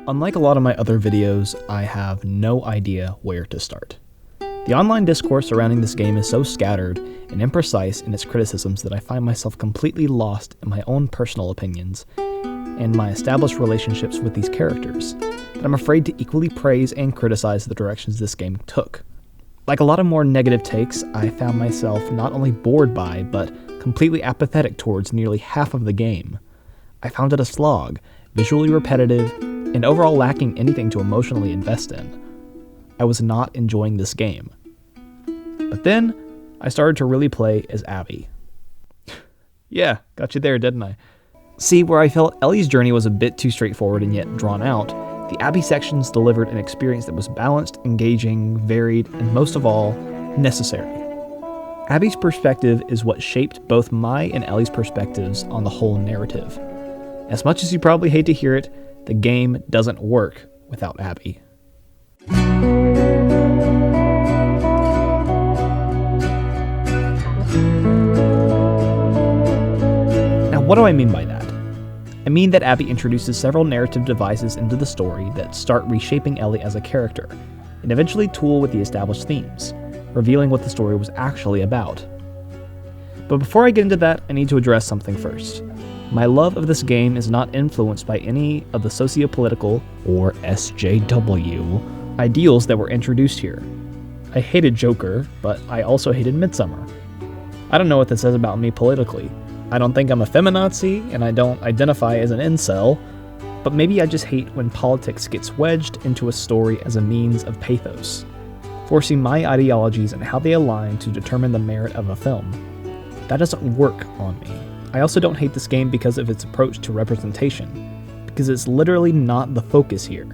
Unlike a lot of my other videos, I have no idea where to start. The online discourse surrounding this game is so scattered and imprecise in its criticisms that I find myself completely lost in my own personal opinions and my established relationships with these characters, that I'm afraid to equally praise and criticize the directions this game took. Like a lot of more negative takes, I found myself not only bored by, but completely apathetic towards nearly half of the game. I found it a slog, visually repetitive, and overall lacking anything to emotionally invest in. I was not enjoying this game. But then, I started to really play as Abby. Yeah, got you there, didn't I? See, where I felt Ellie's journey was a bit too straightforward and yet drawn out, the Abby sections delivered an experience that was balanced, engaging, varied, and most of all, necessary. Abby's perspective is what shaped both my and Ellie's perspectives on the whole narrative. As much as you probably hate to hear it, the game doesn't work without Abby. Now, what do I mean by that? I mean that Abby introduces several narrative devices into the story that start reshaping Ellie as a character, and eventually tool with the established themes, revealing what the story was actually about. But before I get into that, I need to address something first. My love of this game is not influenced by any of the socio-political, or SJW, ideals that were introduced here. I hated Joker, but I also hated Midsommar. I don't know what this says about me politically. I don't think I'm a feminazi, and I don't identify as an incel, but maybe I just hate when politics gets wedged into a story as a means of pathos, forcing my ideologies and how they align to determine the merit of a film. That doesn't work on me. I also don't hate this game because of its approach to representation, because it's literally not the focus here.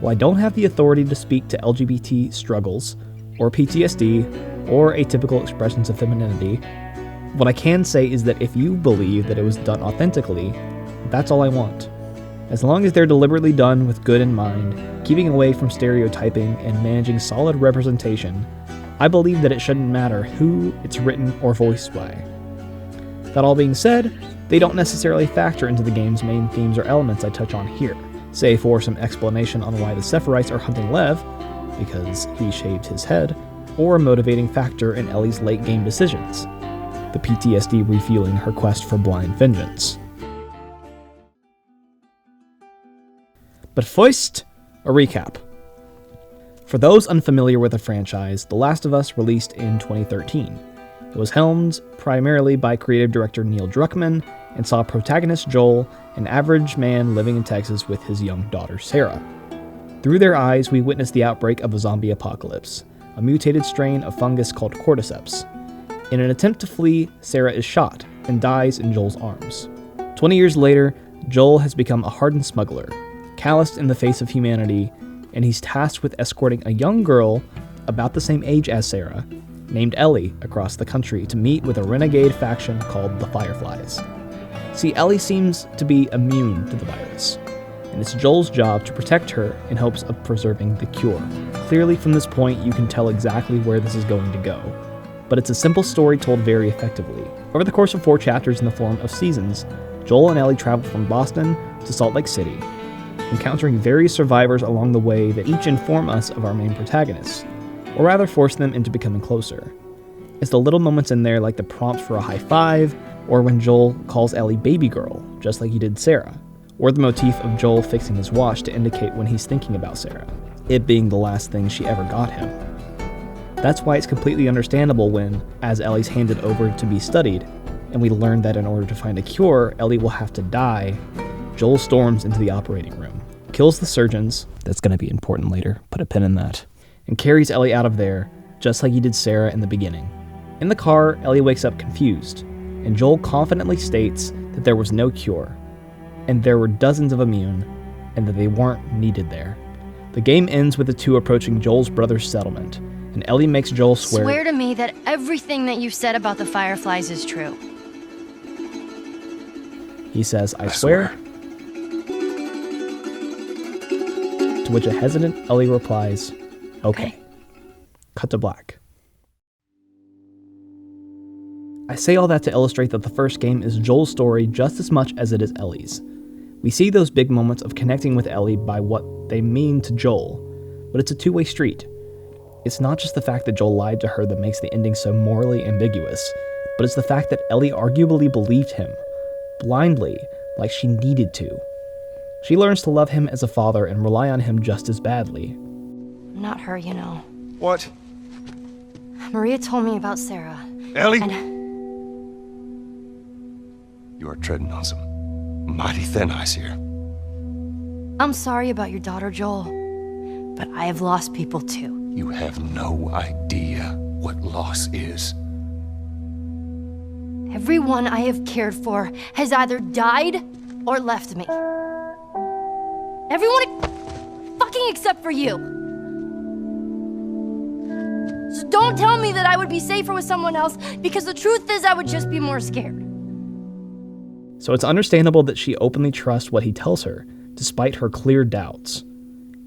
While I don't have the authority to speak to LGBT struggles, or PTSD, or atypical expressions of femininity, what I can say is that if you believe that it was done authentically, that's all I want. As long as they're deliberately done with good in mind, keeping away from stereotyping and managing solid representation, I believe that it shouldn't matter who it's written or voiced by. That all being said, they don't necessarily factor into the game's main themes or elements I touch on here, say for some explanation on why the Sephirotes are hunting Lev, because he shaved his head, or a motivating factor in Ellie's late game decisions, the PTSD refueling her quest for blind vengeance. But first, a recap. For those unfamiliar with the franchise, The Last of Us released in 2013. It was helmed primarily by creative director Neil Druckmann and saw protagonist Joel, an average man living in Texas with his young daughter Sarah. Through their eyes, we witness the outbreak of a zombie apocalypse, a mutated strain of fungus called cordyceps. In an attempt to flee, Sarah is shot and dies in Joel's arms. 20 years later, Joel has become a hardened smuggler, calloused in the face of humanity, and he's tasked with escorting a young girl about the same age as Sarah, named Ellie, across the country to meet with a renegade faction called the Fireflies. See, Ellie seems to be immune to the virus, and it's Joel's job to protect her in hopes of preserving the cure. Clearly from this point you can tell exactly where this is going to go, but it's a simple story told very effectively. Over the course of 4 chapters in the form of seasons, Joel and Ellie travel from Boston to Salt Lake City, encountering various survivors along the way that each inform us of our main protagonists, or rather force them into becoming closer. It's the little moments in there like the prompt for a high five, or when Joel calls Ellie baby girl, just like he did Sarah, or the motif of Joel fixing his watch to indicate when he's thinking about Sarah, it being the last thing she ever got him. That's why it's completely understandable when, as Ellie's handed over to be studied, and we learn that in order to find a cure, Ellie will have to die, Joel storms into the operating room, kills the surgeons, that's going to be important later, put a pin in that, and carries Ellie out of there, just like he did Sarah in the beginning. In the car, Ellie wakes up confused, and Joel confidently states that there was no cure, and there were dozens of immune, and that they weren't needed there. The game ends with the two approaching Joel's brother's settlement, and Ellie makes Joel swear... Swear to me that everything that you've said about the Fireflies is true. He says, I swear. To which a hesitant Ellie replies, okay. Cut to black. I say all that to illustrate that the first game is Joel's story just as much as it is Ellie's. We see those big moments of connecting with Ellie by what they mean to Joel, but it's a two-way street. It's not just the fact that Joel lied to her that makes the ending so morally ambiguous, but it's the fact that Ellie arguably believed him, blindly, like she needed to. She learns to love him as a father and rely on him just as badly. Not her, you know. What? Maria told me about Sarah. Ellie? And You are treading on some mighty thin ice here. I'm sorry about your daughter, Joel, but I have lost people too. You have no idea what loss is. Everyone I have cared for has either died or left me. Everyone fucking except for you. So don't tell me that I would be safer with someone else, because the truth is I would just be more scared. So it's understandable that she openly trusts what he tells her, despite her clear doubts.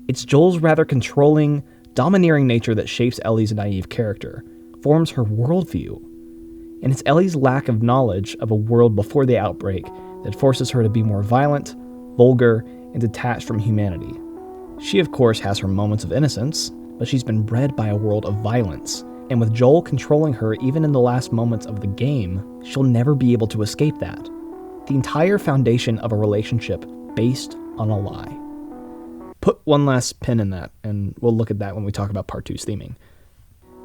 It's Joel's rather controlling, domineering nature that shapes Ellie's naive character, forms her worldview. And it's Ellie's lack of knowledge of a world before the outbreak that forces her to be more violent, vulgar, and detached from humanity. She, of course, has her moments of innocence, but she's been bred by a world of violence, and with Joel controlling her even in the last moments of the game, she'll never be able to escape that. The entire foundation of a relationship based on a lie. Put one last pin in that, and we'll look at that when we talk about Part 2's theming.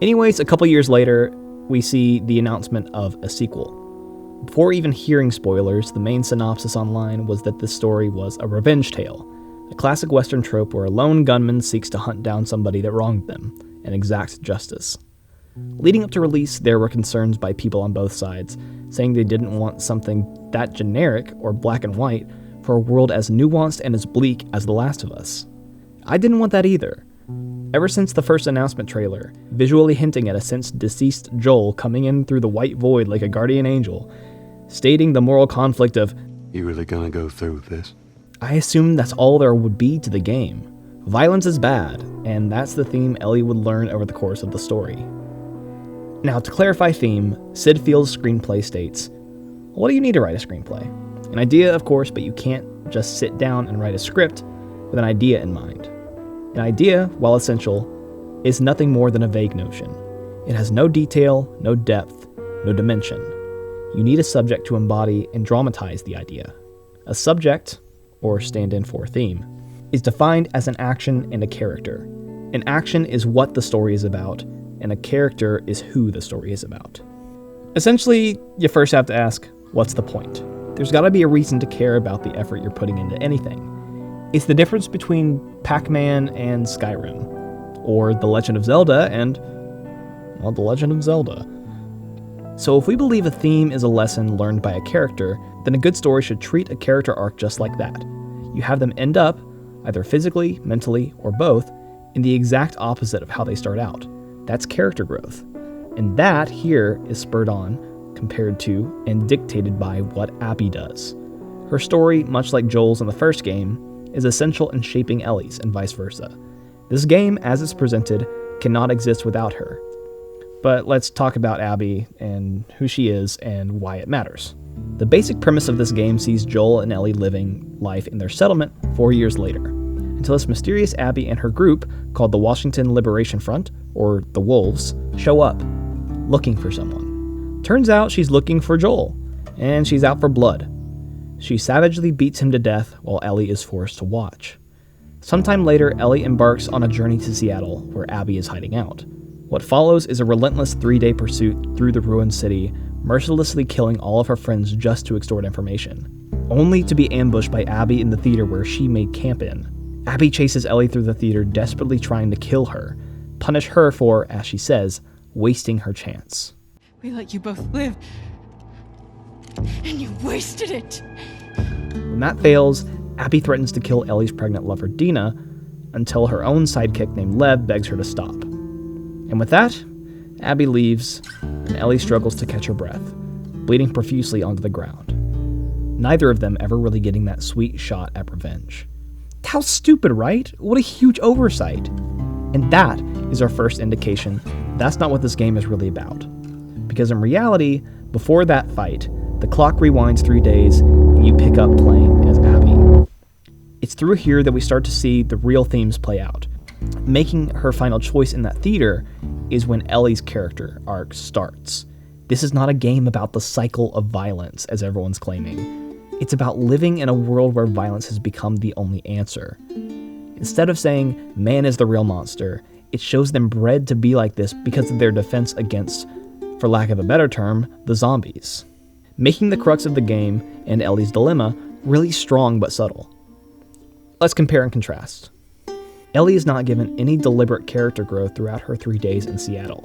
Anyways, a couple years later, we see the announcement of a sequel. Before even hearing spoilers, the main synopsis online was that this story was a revenge tale, a classic Western trope where a lone gunman seeks to hunt down somebody that wronged them and exact justice. Leading up to release, there were concerns by people on both sides, saying they didn't want something that generic or black and white for a world as nuanced and as bleak as The Last of Us. I didn't want that either. Ever since the first announcement trailer, visually hinting at a since deceased Joel coming in through the white void like a guardian angel, stating the moral conflict of, You really gonna go through with this? I assumed that's all there would be to the game. Violence is bad, and that's the theme Ellie would learn over the course of the story. Now, to clarify theme, Sid Field's screenplay states, what do you need to write a screenplay? An idea, of course, but you can't just sit down and write a script with an idea in mind. An idea, while essential, is nothing more than a vague notion. It has no detail, no depth, no dimension. You need a subject to embody and dramatize the idea. A subject, or stand-in for theme, is defined as an action and a character. An action is what the story is about, and a character is who the story is about. Essentially, you first have to ask, what's the point? There's gotta be a reason to care about the effort you're putting into anything. It's the difference between Pac-Man and Skyrim, or The Legend of Zelda and, well, The Legend of Zelda. So if we believe a theme is a lesson learned by a character, then a good story should treat a character arc just like that. You have them end up, either physically, mentally, or both, in the exact opposite of how they start out. That's character growth. And that here is spurred on, compared to, and dictated by what Abby does. Her story, much like Joel's in the first game, is essential in shaping Ellie's and vice versa. This game, as it's presented, cannot exist without her. But let's talk about Abby and who she is and why it matters. The basic premise of this game sees Joel and Ellie living life in their settlement 4 years later, until this mysterious Abby and her group, called the Washington Liberation Front, or the Wolves, show up, looking for someone. Turns out she's looking for Joel, and she's out for blood. She savagely beats him to death while Ellie is forced to watch. Sometime later, Ellie embarks on a journey to Seattle, where Abby is hiding out. What follows is a relentless 3-day pursuit through the ruined city, mercilessly killing all of her friends just to extort information, only to be ambushed by Abby in the theater where she made camp in. Abby chases Ellie through the theater, desperately trying to kill her, punish her for, as she says, wasting her chance. We let you both live, and you wasted it. When that fails, Abby threatens to kill Ellie's pregnant lover Dina, until her own sidekick named Lev begs her to stop. And with that, Abby leaves, and Ellie struggles to catch her breath, bleeding profusely onto the ground. Neither of them ever really getting that sweet shot at revenge. How stupid, right? What a huge oversight. And that is our first indication that's not what this game is really about. Because in reality, Before that fight, the clock rewinds 3 days, and you pick up playing as Abby. It's through here that we start to see the real themes play out. Making her final choice in that theater is when Ellie's character arc starts. This is not a game about the cycle of violence, as everyone's claiming. It's about living in a world where violence has become the only answer. Instead of saying, man is the real monster, it shows them bred to be like this because of their defense against, for lack of a better term, the zombies. Making the crux of the game and Ellie's dilemma really strong but subtle. Let's compare and contrast. Ellie is not given any deliberate character growth throughout her 3 days in Seattle.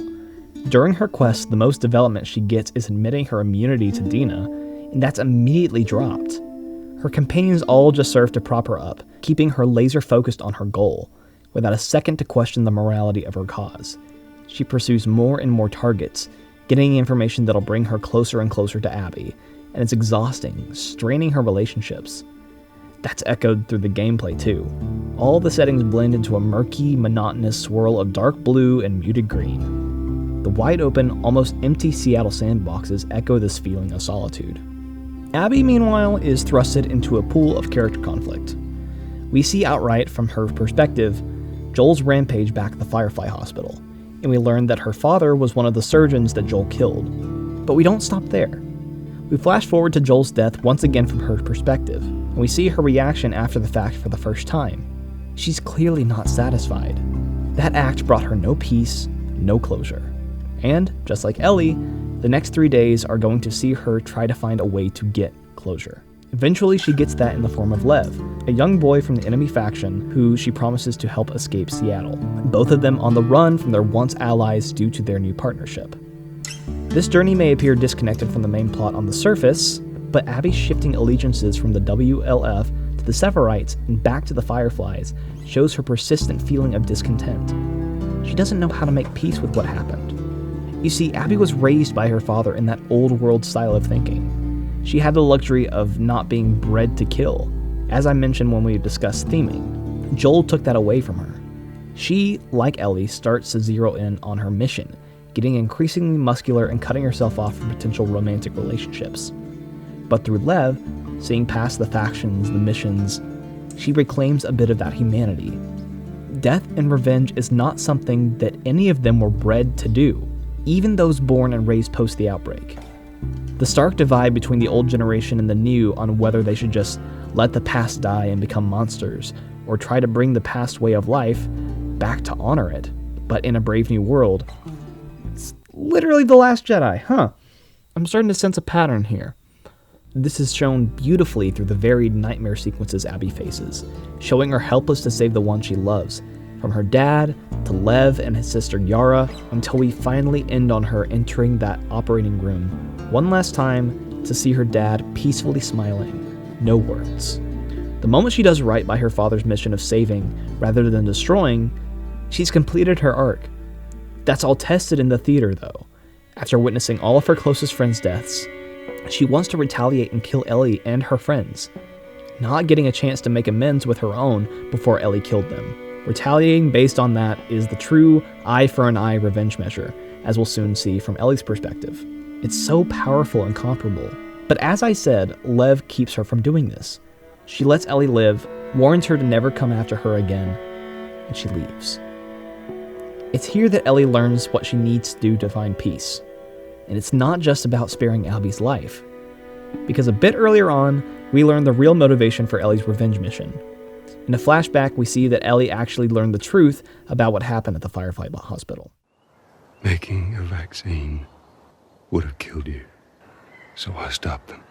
During her quest, the most development she gets is admitting her immunity to Dina, and that's immediately dropped. Her companions all just serve to prop her up, keeping her laser focused on her goal, without a second to question the morality of her cause. She pursues more and more targets, getting information that'll bring her closer and closer to Abby, and it's exhausting, straining her relationships. That's echoed through the gameplay too. All the settings blend into a murky, monotonous swirl of dark blue and muted green. The wide open, almost empty Seattle sandboxes echo this feeling of solitude. Abby, meanwhile, is thrusted into a pool of character conflict. We see outright, from her perspective, Joel's rampage back at the Firefly Hospital, and we learn that her father was one of the surgeons that Joel killed. But we don't stop there. We flash forward to Joel's death once again from her perspective, and we see her reaction after the fact for the first time. She's clearly not satisfied. That act brought her no peace, no closure. And, just like Ellie, the next 3 days are going to see her try to find a way to get closure. Eventually, she gets that in the form of Lev, a young boy from the enemy faction who she promises to help escape Seattle, both of them on the run from their once allies due to their new partnership. This journey may appear disconnected from the main plot on the surface, but Abby's shifting allegiances from the WLF to the Severites and back to the Fireflies shows her persistent feeling of discontent. She doesn't know how to make peace with what happened. You see, Abby was raised by her father in that old world style of thinking. She had the luxury of not being bred to kill, as I mentioned when we discussed theming. Joel took that away from her. She, like Ellie, starts to zero in on her mission, getting increasingly muscular and cutting herself off from potential romantic relationships. But through Lev, seeing past the factions, the missions, she reclaims a bit of that humanity. Death and revenge is not something that any of them were bred to do, even those born and raised post the outbreak. The stark divide between the old generation and the new on whether they should just let the past die and become monsters, or try to bring the past way of life back to honor it, but in a brave new world. It's literally The Last Jedi, huh? I'm starting to sense a pattern here. This is shown beautifully through the varied nightmare sequences Abby faces, showing her helpless to save the one she loves, from her dad to Lev and his sister Yara, until we finally end on her entering that operating room one last time to see her dad peacefully smiling, no words. The moment she does right by her father's mission of saving rather than destroying, she's completed her arc. That's all tested in the theater though. After witnessing all of her closest friends' deaths, she wants to retaliate and kill Ellie and her friends, not getting a chance to make amends with her own before Ellie killed them. Retaliating based on that is the true eye for an eye revenge measure, as we'll soon see from Ellie's perspective. It's so powerful and comparable. But as I said, Lev keeps her from doing this. She lets Ellie live, warns her to never come after her again, and she leaves. It's here that Ellie learns what she needs to do to find peace. And it's not just about sparing Abby's life. Because a bit earlier on, we learn the real motivation for Ellie's revenge mission. In a flashback, we see that Ellie actually learned the truth about what happened at the Firefly Hospital. Making a vaccine would have killed you, so I stopped them.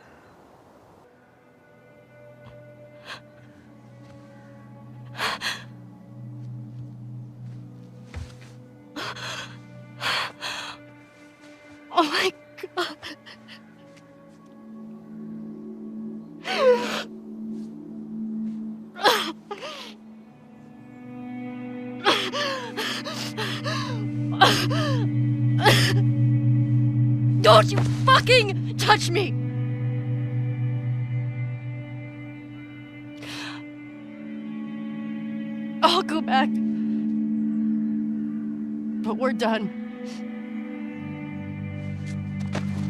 Oh my God. Don't you fucking touch me! I'll go back. But we're done.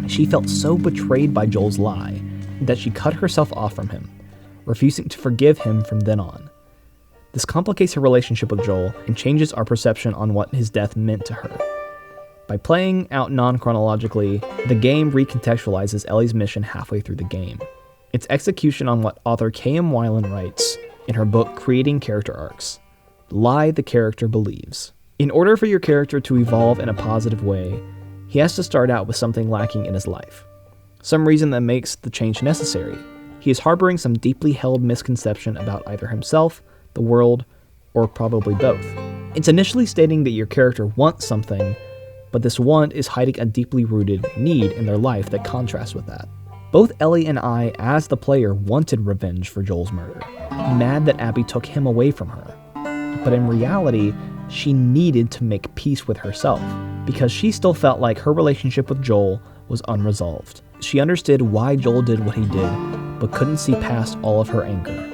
She felt so betrayed by Joel's lie that she cut herself off from him, refusing to forgive him from then on. This complicates her relationship with Joel and changes our perception on what his death meant to her. By playing out non-chronologically, the game recontextualizes Ellie's mission halfway through the game. It's execution on what author K.M. Weiland writes in her book Creating Character Arcs: lie the character believes. In order for your character to evolve in a positive way, he has to start out with something lacking in his life. Some reason that makes the change necessary. He is harboring some deeply held misconception about either himself, the world, or probably both. It's initially stating that your character wants something, but this want is hiding a deeply rooted need in their life that contrasts with that. Both Ellie and I, as the player, wanted revenge for Joel's murder, mad that Abby took him away from her. But in reality, she needed to make peace with herself, because she still felt like her relationship with Joel was unresolved. She understood why Joel did what he did, but couldn't see past all of her anger.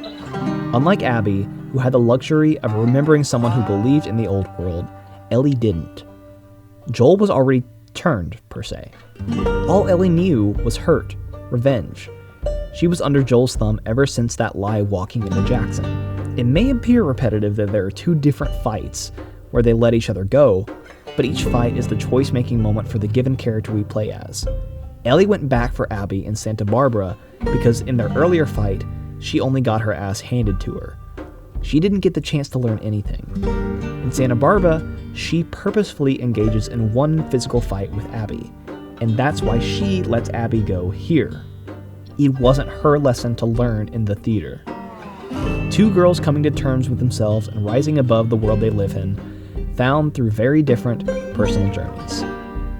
Unlike Abby, who had the luxury of remembering someone who believed in the old world, Ellie didn't. Joel was already turned, per se. All Ellie knew was hurt, revenge. She was under Joel's thumb ever since that lie walking into Jackson. It may appear repetitive that there are two different fights where they let each other go, but each fight is the choice-making moment for the given character we play as. Ellie went back for Abby in Santa Barbara because in their earlier fight, she only got her ass handed to her. She didn't get the chance to learn anything. In Santa Barbara, she purposefully engages in one physical fight with Abby, and that's why she lets Abby go here. It wasn't her lesson to learn in the theater. Two girls coming to terms with themselves and rising above the world they live in, found through very different personal journeys.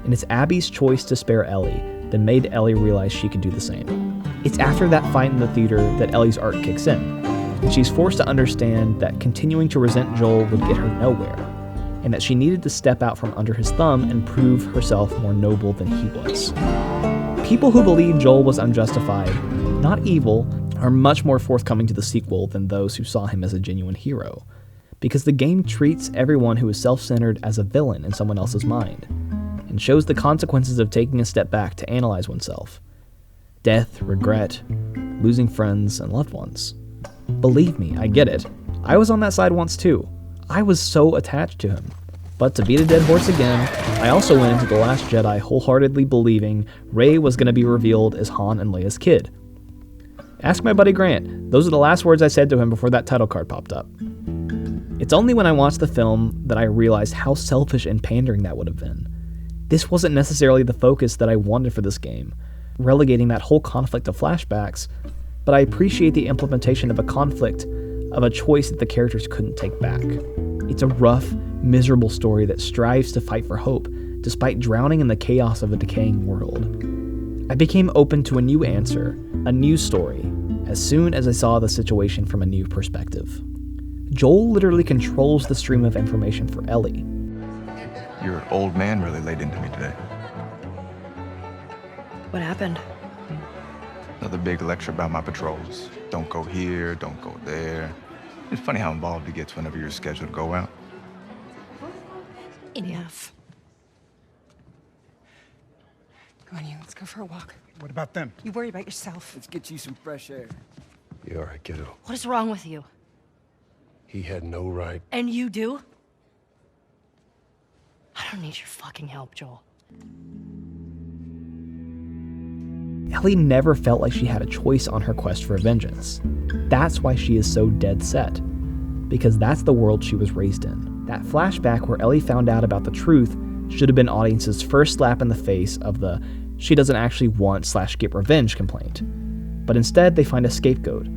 And it's Abby's choice to spare Ellie that made Ellie realize she could do the same. It's after that fight in the theater that Ellie's arc kicks in, and she's forced to understand that continuing to resent Joel would get her nowhere, and that she needed to step out from under his thumb and prove herself more noble than he was. People who believe Joel was unjustified, not evil, are much more forthcoming to the sequel than those who saw him as a genuine hero, because the game treats everyone who is self-centered as a villain in someone else's mind, and shows the consequences of taking a step back to analyze oneself. Death, regret, losing friends and loved ones. Believe me, I get it. I was on that side once too. I was so attached to him. But to beat a dead horse again, I also went into The Last Jedi wholeheartedly believing Rey was going to be revealed as Han and Leia's kid. Ask my buddy Grant. Those are the last words I said to him before that title card popped up. It's only when I watched the film that I realized how selfish and pandering that would have been. This wasn't necessarily the focus that I wanted for this game, relegating that whole conflict to flashbacks, but I appreciate the implementation of a conflict of a choice that the characters couldn't take back. It's a rough, miserable story that strives to fight for hope, despite drowning in the chaos of a decaying world. I became open to a new answer, a new story, as soon as I saw the situation from a new perspective. Joel literally controls the stream of information for Ellie. Your old man really laid into me today. What happened? Another big lecture about my patrols. Don't go here, don't go there. It's funny how involved he gets whenever you're scheduled to go out. Enough. Come on, you. Let's go for a walk. What about them? You worry about yourself. Let's get you some fresh air. You all right, kiddo? What is wrong with you? He had no right. And you do? I don't need your fucking help, Joel. Ellie never felt like she had a choice on her quest for vengeance. That's why she is so dead set. Because that's the world she was raised in. That flashback where Ellie found out about the truth should have been audience's first slap in the face of the she doesn't actually want/get revenge complaint. But instead they find a scapegoat,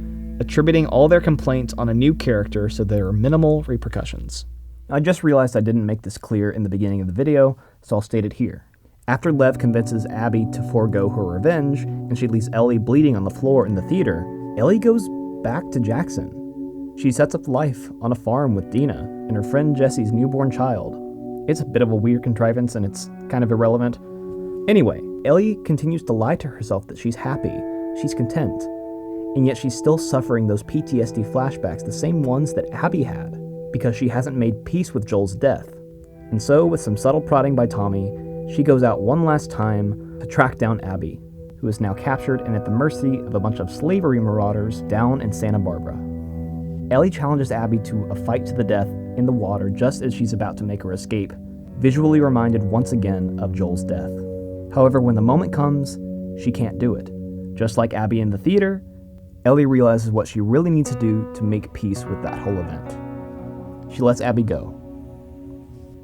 attributing all their complaints on a new character so there are minimal repercussions. I just realized I didn't make this clear in the beginning of the video, so I'll state it here. After Lev convinces Abby to forego her revenge, and she leaves Ellie bleeding on the floor in the theater, Ellie goes back to Jackson. She sets up life on a farm with Dina and her friend Jesse's newborn child. It's a bit of a weird contrivance and it's kind of irrelevant. Anyway, Ellie continues to lie to herself that she's happy, she's content, and yet she's still suffering those PTSD flashbacks, the same ones that Abby had, because she hasn't made peace with Joel's death. And so, with some subtle prodding by Tommy, she goes out one last time, to track down Abby, who is now captured and at the mercy of a bunch of slavery marauders down in Santa Barbara. Ellie challenges Abby to a fight to the death in the water just as she's about to make her escape, visually reminded once again of Joel's death. However, when the moment comes, she can't do it. Just like Abby in the theater, Ellie realizes what she really needs to do to make peace with that whole event. She lets Abby go.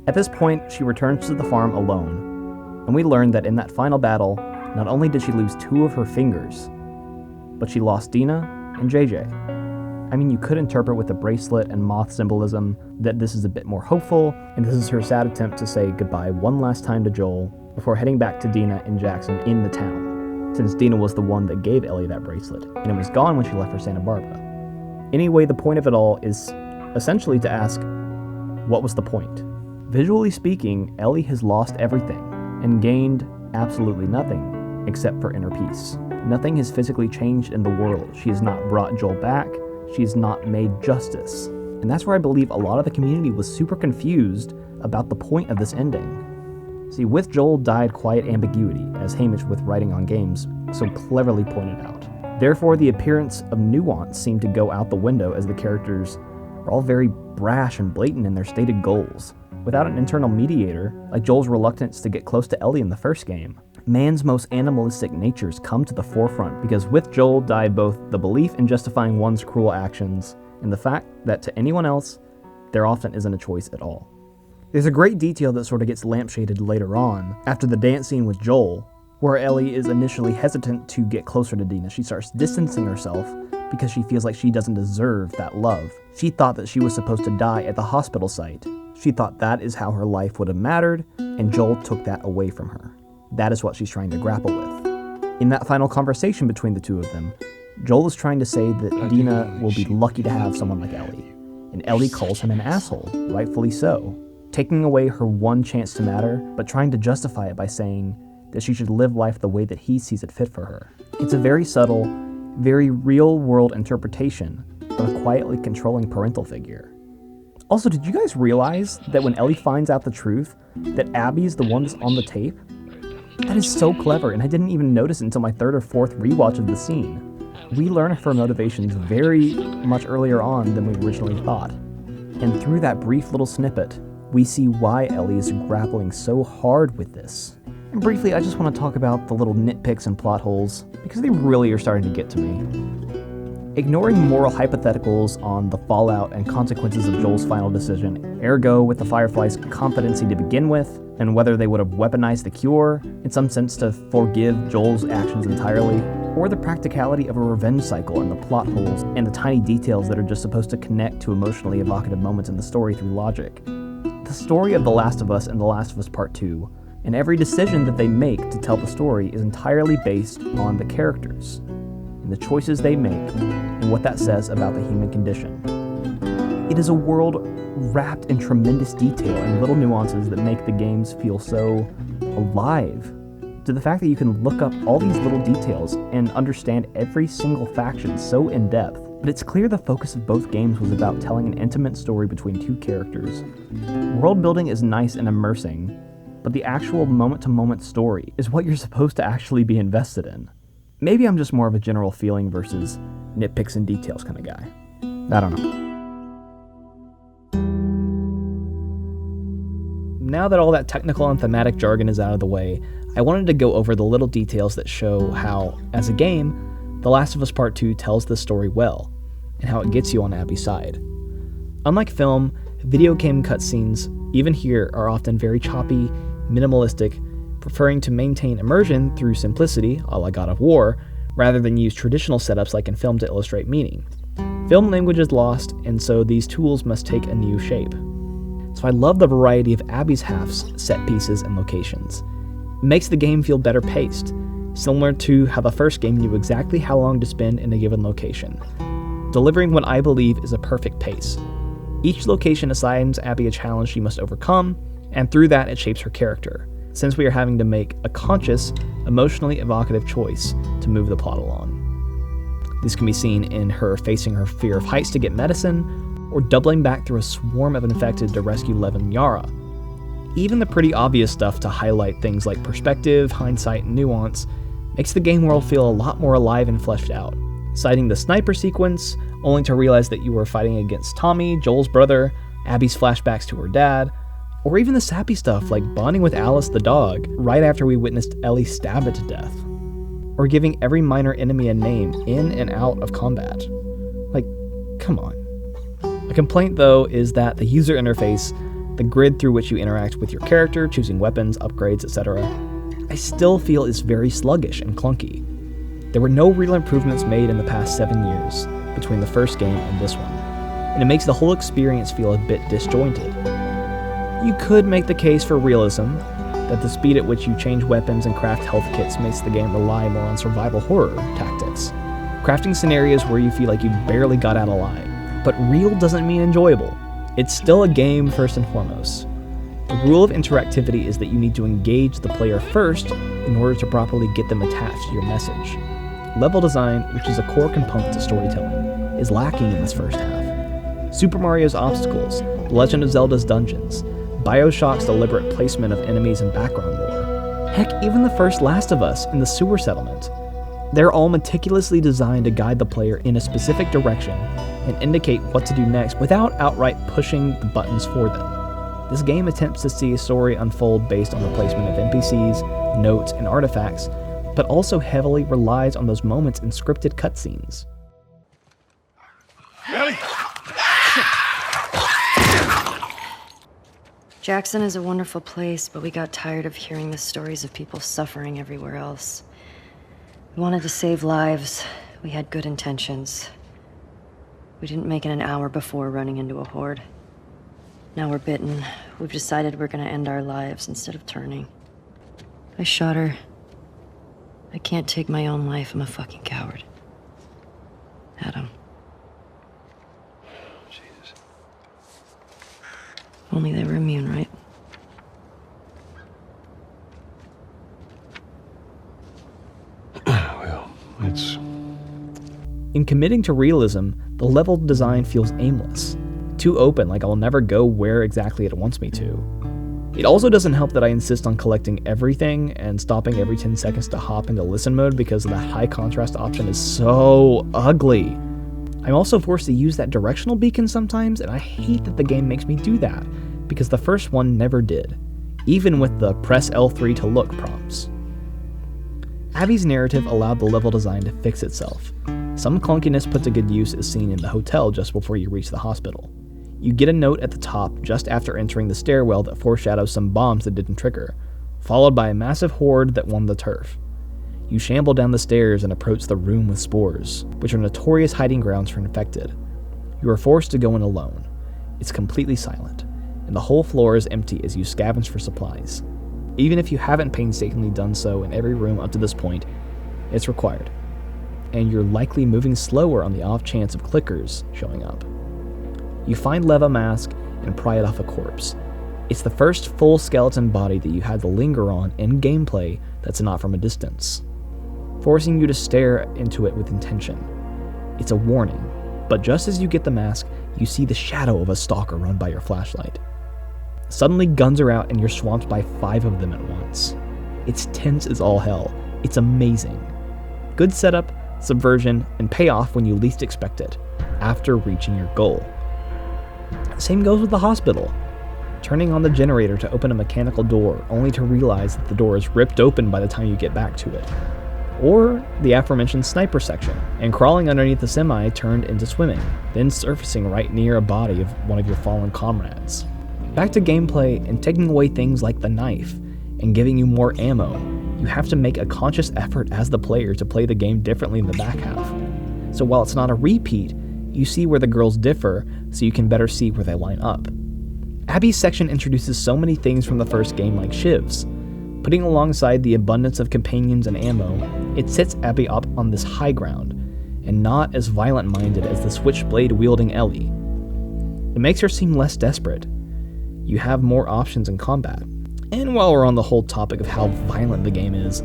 At this point, she returns to the farm alone, and we learn that in that final battle, not only did she lose 2 of her fingers, but she lost Dina and JJ. I mean, you could interpret with the bracelet and moth symbolism that this is a bit more hopeful, and this is her sad attempt to say goodbye one last time to Joel before heading back to Dina and Jackson in the town, since Dina was the one that gave Ellie that bracelet, and it was gone when she left for Santa Barbara. Anyway, the point of it all is essentially to ask, what was the point? Visually speaking, Ellie has lost everything and gained absolutely nothing except for inner peace. Nothing has physically changed in the world. She has not brought Joel back. She has not made justice. And that's where I believe a lot of the community was super confused about the point of this ending. See, with Joel died quiet ambiguity, as Hamish with Writing on Games so cleverly pointed out. Therefore, the appearance of nuance seemed to go out the window as the characters are all very brash and blatant in their stated goals. Without an internal mediator, like Joel's reluctance to get close to Ellie in the first game, man's most animalistic natures come to the forefront because with Joel died both the belief in justifying one's cruel actions and the fact that to anyone else, there often isn't a choice at all. There's a great detail that sort of gets lampshaded later on, after the dance scene with Joel, where Ellie is initially hesitant to get closer to Dina. She starts distancing herself because she feels like she doesn't deserve that love. She thought that she was supposed to die at the hospital site. She thought that is how her life would have mattered, and Joel took that away from her. That is what she's trying to grapple with. In that final conversation between the two of them, Joel is trying to say that Dina will be lucky to have someone like Ellie, and Ellie calls him an asshole, rightfully so, taking away her one chance to matter, but trying to justify it by saying that she should live life the way that he sees it fit for her. It's a very subtle, very real-world interpretation of a quietly controlling parental figure. Also, did you guys realize that when Ellie finds out the truth, that Abby's the one that's on the tape? That is so clever, and I didn't even notice it until my 3rd or 4th rewatch of the scene. We learn of her motivations very much earlier on than we originally thought. And through that brief little snippet, we see why Ellie is grappling so hard with this. And briefly, I just want to talk about the little nitpicks and plot holes, because they really are starting to get to me. Ignoring moral hypotheticals on the fallout and consequences of Joel's final decision, ergo with the Fireflies' competency to begin with, and whether they would have weaponized the cure, in some sense to forgive Joel's actions entirely, or the practicality of a revenge cycle and the plot holes and the tiny details that are just supposed to connect to emotionally evocative moments in the story through logic. The story of The Last of Us and The Last of Us Part 2, and every decision that they make to tell the story is entirely based on the characters, and the choices they make, and what that says about the human condition. It is a world wrapped in tremendous detail and little nuances that make the games feel so alive. To the fact that you can look up all these little details and understand every single faction so in depth, but it's clear the focus of both games was about telling an intimate story between two characters. World building is nice and immersing, but the actual moment-to-moment story is what you're supposed to actually be invested in. Maybe I'm just more of a general feeling versus nitpicks and details kind of guy. I don't know. Now that all that technical and thematic jargon is out of the way, I wanted to go over the little details that show how, as a game, The Last of Us Part 2 tells the story well, and how it gets you on Abby's side. Unlike film, video game cutscenes, even here, are often very choppy, minimalistic, preferring to maintain immersion through simplicity, a la God of War, rather than use traditional setups like in film to illustrate meaning. Film language is lost, and so these tools must take a new shape. So I love the variety of Abby's halves, set pieces, and locations. It makes the game feel better paced, similar to how the first game knew exactly how long to spend in a given location, delivering what I believe is a perfect pace. Each location assigns Abby a challenge she must overcome, and through that it shapes her character, since we are having to make a conscious, emotionally evocative choice to move the plot along. This can be seen in her facing her fear of heights to get medicine, or doubling back through a swarm of infected to rescue Lev and Yara. Even the pretty obvious stuff to highlight things like perspective, hindsight, and nuance makes the game world feel a lot more alive and fleshed out. Citing the sniper sequence, only to realize that you were fighting against Tommy, Joel's brother, Abby's flashbacks to her dad, or even the sappy stuff like bonding with Alice the dog right after we witnessed Ellie stab it to death, or giving every minor enemy a name in and out of combat. Like, come on. A complaint, though, is that the user interface, the grid through which you interact with your character, choosing weapons, upgrades, etc., I still feel is very sluggish and clunky. There were no real improvements made in the past 7 years between the first game and this one, and it makes the whole experience feel a bit disjointed. You could make the case for realism, that the speed at which you change weapons and craft health kits makes the game rely more on survival horror tactics, crafting scenarios where you feel like you barely got out alive. But real doesn't mean enjoyable. It's still a game first and foremost. The rule of interactivity is that you need to engage the player first in order to properly get them attached to your message. Level design, which is a core component to storytelling, is lacking in this first half. Super Mario's obstacles, The Legend of Zelda's dungeons, BioShock's deliberate placement of enemies and background lore, heck, even the first Last of Us in the sewer settlement. They're all meticulously designed to guide the player in a specific direction and indicate what to do next without outright pushing the buttons for them. This game attempts to see a story unfold based on the placement of NPCs, notes, and artifacts, but also heavily relies on those moments in scripted cutscenes. Jackson is a wonderful place, but we got tired of hearing the stories of people suffering everywhere else. We wanted to save lives. We had good intentions. We didn't make it an hour before running into a horde. Now we're bitten. We've decided we're gonna end our lives instead of turning. I shot her. I can't take my own life. I'm a fucking coward. Adam. Jesus. Only they were immune, right? Well, it's... In committing to realism, the level design feels aimless. Too open, like I'll never go where exactly it wants me to. It also doesn't help that I insist on collecting everything and stopping every 10 seconds to hop into listen mode because the high contrast option is so ugly. I'm also forced to use that directional beacon sometimes, and I hate that the game makes me do that, because the first one never did, even with the press L3 to look prompts. Abby's narrative allowed the level design to fix itself. Some clunkiness put to good use is seen in the hotel just before you reach the hospital. You get a note at the top just after entering the stairwell that foreshadows some bombs that didn't trigger, followed by a massive horde that won the turf. You shamble down the stairs and approach the room with spores, which are notorious hiding grounds for infected. You are forced to go in alone. It's completely silent, and the whole floor is empty as you scavenge for supplies. Even if you haven't painstakingly done so in every room up to this point, it's required. And you're likely moving slower on the off chance of clickers showing up. You find Leva mask and pry it off a corpse. It's the first full skeleton body that you had to linger on in gameplay that's not from a distance, forcing you to stare into it with intention. It's a warning, but just as you get the mask, you see the shadow of a stalker run by your flashlight. Suddenly guns are out and you're swamped by 5 of them at once. It's tense as all hell. It's amazing. Good setup, subversion, and payoff when you least expect it, after reaching your goal. Same goes with the hospital. Turning on the generator to open a mechanical door only to realize that the door is ripped open by the time you get back to it. Or the aforementioned sniper section, and crawling underneath the semi turned into swimming, then surfacing right near a body of one of your fallen comrades. Back to gameplay and taking away things like the knife and giving you more ammo, you have to make a conscious effort as the player to play the game differently in the back half. So while it's not a repeat, you see where the girls differ so you can better see where they line up. Abby's section introduces so many things from the first game like shivs. Putting alongside the abundance of companions and ammo, it sets Abby up on this high ground, and not as violent-minded as the switchblade-wielding Ellie. It makes her seem less desperate. You have more options in combat. And while we're on the whole topic of how violent the game is,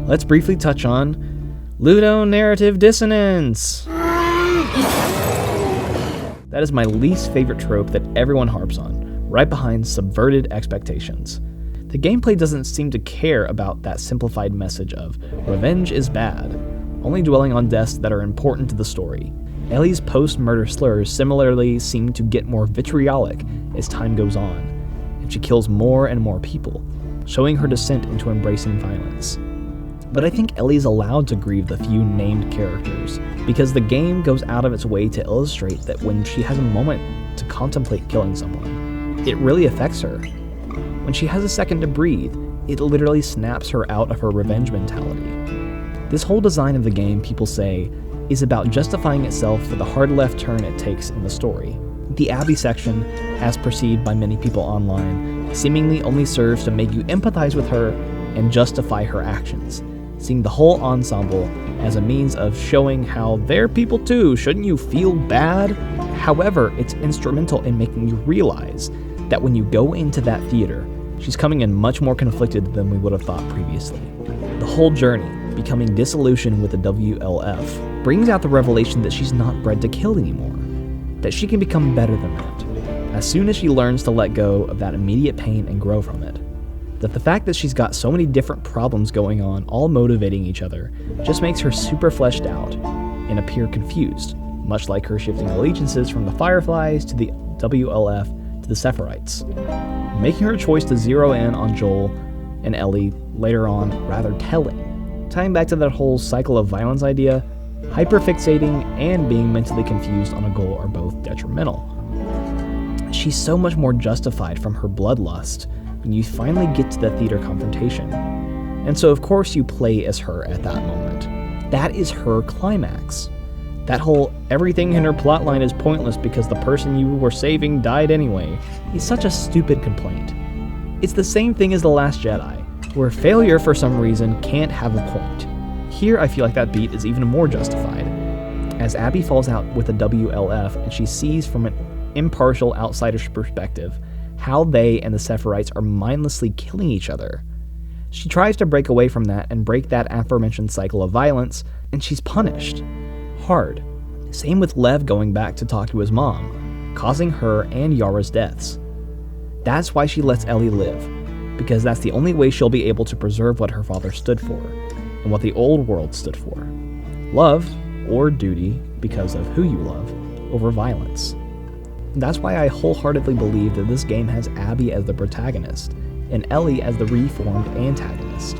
let's briefly touch on ludonarrative dissonance. That is my least favorite trope that everyone harps on. right behind subverted expectations. The gameplay doesn't seem to care about that simplified message of revenge is bad, only dwelling on deaths that are important to the story. Ellie's post-murder slurs similarly seem to get more vitriolic as time goes on, and she kills more and more people, showing her descent into embracing violence. But I think Ellie's allowed to grieve the few named characters, because the game goes out of its way to illustrate that when she has a moment to contemplate killing someone, it really affects her. When she has a second to breathe, it literally snaps her out of her revenge mentality. This whole design of the game, people say, is about justifying itself for the hard left turn it takes in the story. The Abby section, as perceived by many people online, seemingly only serves to make you empathize with her and justify her actions, seeing the whole ensemble as a means of showing how they're people too, shouldn't you feel bad? However, it's instrumental in making you realize that when you go into that theater, she's coming in much more conflicted than we would have thought previously. The whole journey, becoming disillusioned with the WLF, brings out the revelation that she's not bred to kill anymore, that she can become better than that, as soon as she learns to let go of that immediate pain and grow from it. That the fact that she's got so many different problems going on, all motivating each other, just makes her super fleshed out and appear confused, much like her shifting allegiances from the Fireflies to the WLF to the Sephirites, making her choice to zero in on Joel and Ellie later on rather telling. Tying back to that whole cycle of violence idea, hyperfixating and being mentally confused on a goal are both detrimental. She's so much more justified from her bloodlust when you finally get to the theater confrontation. And so of course you play as her at that moment. That is her climax. That whole everything in her plotline is pointless because the person you were saving died anyway is such a stupid complaint. It's the same thing as The Last Jedi, where failure for some reason can't have a point. Here I feel like that beat is even more justified, as Abby falls out with the WLF and she sees from an impartial outsider's perspective how they and the Sephirites are mindlessly killing each other. She tries to break away from that and break that aforementioned cycle of violence, and she's punished. Hard. Same with Lev going back to talk to his mom, causing her and Yara's deaths. That's why she lets Ellie live, because that's the only way she'll be able to preserve what her father stood for, and what the old world stood for. Love, or duty, because of who you love, over violence. That's why I wholeheartedly believe that this game has Abby as the protagonist, and Ellie as the reformed antagonist.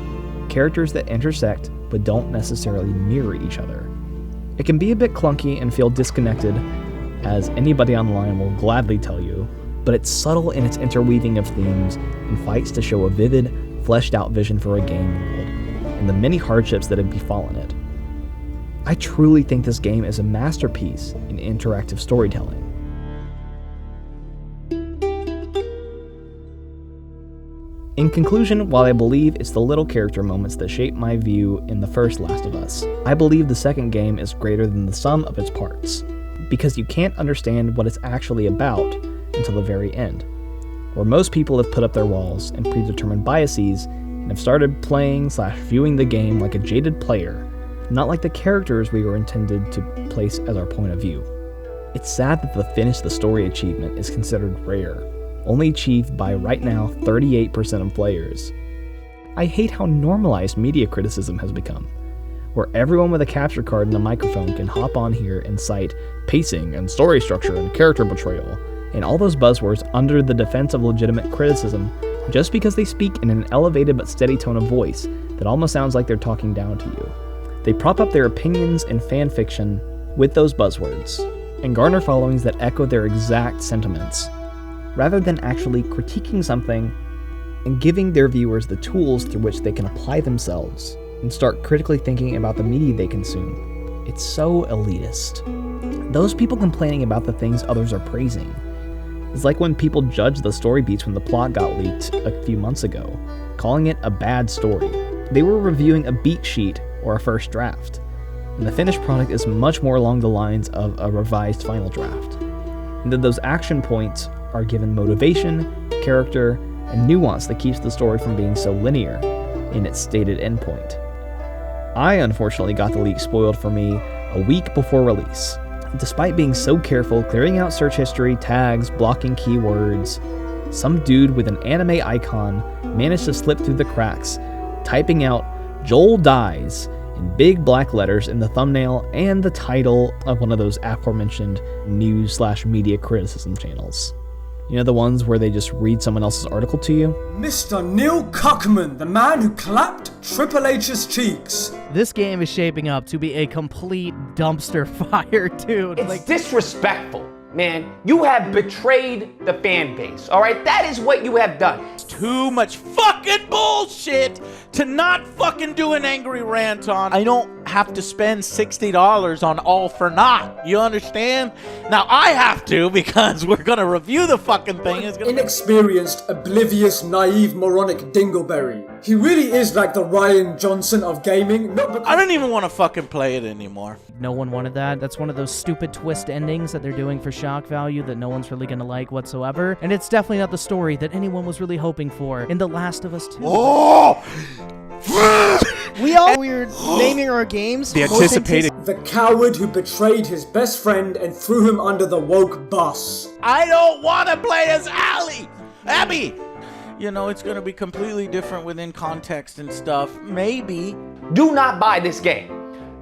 Characters that intersect, but don't necessarily mirror each other. It can be a bit clunky and feel disconnected, as anybody online will gladly tell you, but it's subtle in its interweaving of themes and fights to show a vivid, fleshed out vision for a game world, and the many hardships that have befallen it. I truly think this game is a masterpiece in interactive storytelling. In conclusion, while I believe it's the little character moments that shape my view in the first Last of Us, I believe the second game is greater than the sum of its parts, because you can't understand what it's actually about until the very end, where most people have put up their walls and predetermined biases and have started playing/viewing the game like a jaded player, not like the characters we were intended to place as our point of view. It's sad that the finish the story achievement is considered rare, only achieved by right now 38% of players. I hate how normalized media criticism has become, where everyone with a capture card and a microphone can hop on here and cite pacing and story structure and character portrayal, and all those buzzwords under the defense of legitimate criticism just because they speak in an elevated but steady tone of voice that almost sounds like they're talking down to you. They prop up their opinions and fan fiction with those buzzwords, and garner followings that echo their exact sentiments, rather than actually critiquing something and giving their viewers the tools through which they can apply themselves and start critically thinking about the media they consume. It's so elitist. Those people complaining about the things others are praising. It's like when people judged the story beats when the plot got leaked a few months ago, calling it a bad story. They were reviewing a beat sheet or a first draft, and the finished product is much more along the lines of a revised final draft. And that those action points are given motivation, character, and nuance that keeps the story from being so linear in its stated endpoint. I unfortunately got the leak spoiled for me a week before release. Despite being so careful, clearing out search history, tags, blocking keywords, some dude with an anime icon managed to slip through the cracks, typing out "Joel dies" in big black letters in the thumbnail and the title of one of those aforementioned news/media criticism channels. You know, the ones where they just read someone else's article to you? Mr. Neil Cuckman, the man who clapped Triple H's cheeks. This game is shaping up to be a complete dumpster fire, dude. It's disrespectful, man. You have betrayed the fan base, all right? That is what you have done. It's too much fucking bullshit to not fucking do an angry rant on. I don't have to spend $60 on All for Naught. You understand? Now I have to, because we're gonna review the fucking thing. It's gonna Inexperienced, oblivious, naive, moronic dingleberry. He really is like the Ryan Johnson of gaming. I don't even want to fucking play it anymore. No one wanted that. That's one of those stupid twist endings that they're doing for shock value that no one's really gonna like whatsoever. And it's definitely not the story that anyone was really hoping for in The Last of Us 2. Oh! We're naming our games. The anticipated. The coward who betrayed his best friend and threw him under the woke bus. I don't want to play as Abby! You know, it's gonna be completely different within context and stuff. Maybe. Do not buy this game.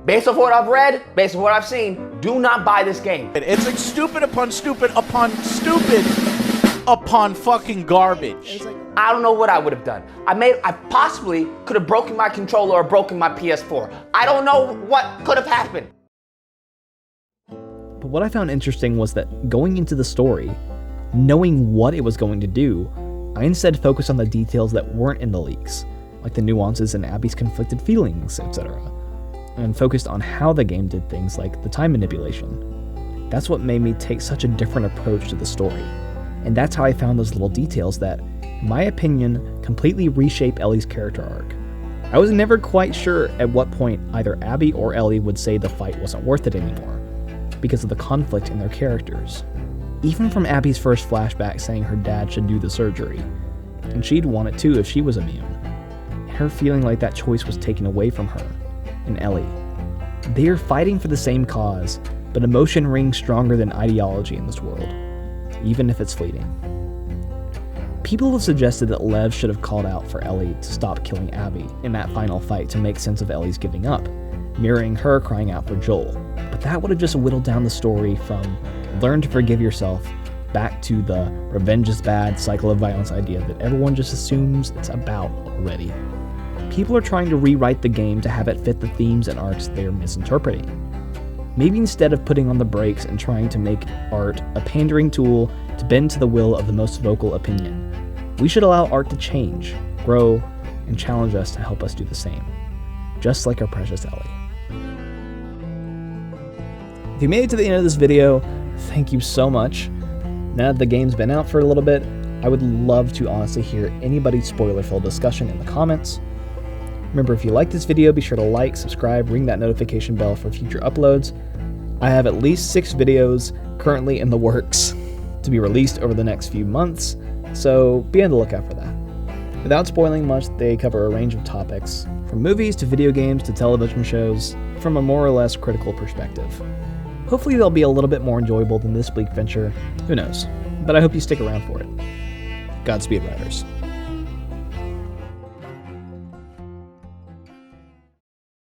Based off what I've read, based off what I've seen, do not buy this game. It's like stupid upon stupid upon stupid upon fucking garbage. I don't know what I would have done. I possibly could have broken my controller or broken my PS4. I don't know what could have happened. But what I found interesting was that going into the story, knowing what it was going to do, I instead focused on the details that weren't in the leaks, like the nuances in Abby's conflicted feelings, etc., and focused on how the game did things like the time manipulation. That's what made me take such a different approach to the story, and that's how I found those little details that, in my opinion, completely reshape Ellie's character arc. I was never quite sure at what point either Abby or Ellie would say the fight wasn't worth it anymore, because of the conflict in their characters. Even from Abby's first flashback saying her dad should do the surgery, and she'd want it too if she was immune, and her feeling like that choice was taken away from her, and Ellie. They are fighting for the same cause, but emotion rings stronger than ideology in this world, even if it's fleeting. People have suggested that Lev should have called out for Ellie to stop killing Abby in that final fight to make sense of Ellie's giving up, mirroring her crying out for Joel. But that would have just whittled down the story from learn to forgive yourself back to the revenge is bad cycle of violence idea that everyone just assumes it's about already. People are trying to rewrite the game to have it fit the themes and arcs they are misinterpreting. Maybe instead of putting on the brakes and trying to make art a pandering tool to bend to the will of the most vocal opinion, we should allow art to change, grow, and challenge us to help us do the same. Just like our precious Ellie. If you made it to the end of this video, thank you so much. Now that the game's been out for a little bit, I would love to honestly hear anybody's spoiler-filled discussion in the comments. Remember, if you like this video, be sure to like, subscribe, ring that notification bell for future uploads. I have at least 6 videos currently in the works to be released over the next few months, so be on the lookout for that. Without spoiling much, they cover a range of topics, from movies to video games to television shows, from a more or less critical perspective. Hopefully they'll be a little bit more enjoyable than this bleak venture, who knows, but I hope you stick around for it. Godspeed, writers.